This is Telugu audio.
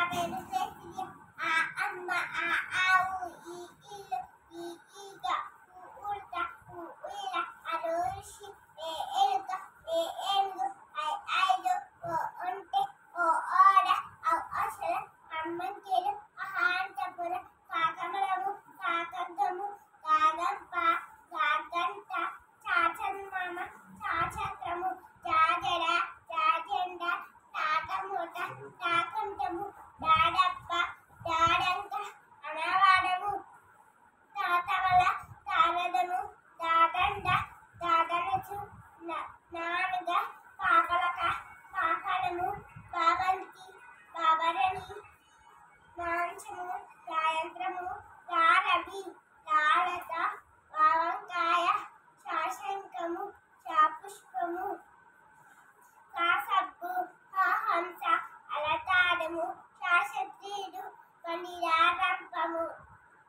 పేరు సెసిలియా. ఆ అమ్మ ఆ ఆవు ఈ ఇల్లు ఈ ఈగ ఊ ఉడత ఊ ఉయ్యాల అరు ఋషి ఏ ఎలుక ఏ ఏనుగు ఐ ఐదు ఓ ఒంటె ఓ ఓడ ఔ అసల అమ్మంకేలు అహాంతపుర కాకమరము కాకద్దము కాగంప కాగంట చాచమ్మ చాచక్రము జాజడ జాజెండ తాతమూట తాకంటము దాడప్ప దాడంక అనవాడము తాతవల తారదము దాగండ దాగనచు నానుగ పాపలక పాపడము బాబంతి బాబరణి మాంసము రాయంత్రము రారవి రాలత వావంకాయ శాశంకము శాపుష్పము కాసబ్బు హంస అలతాడము శాశత్రీడు వనిరారంపము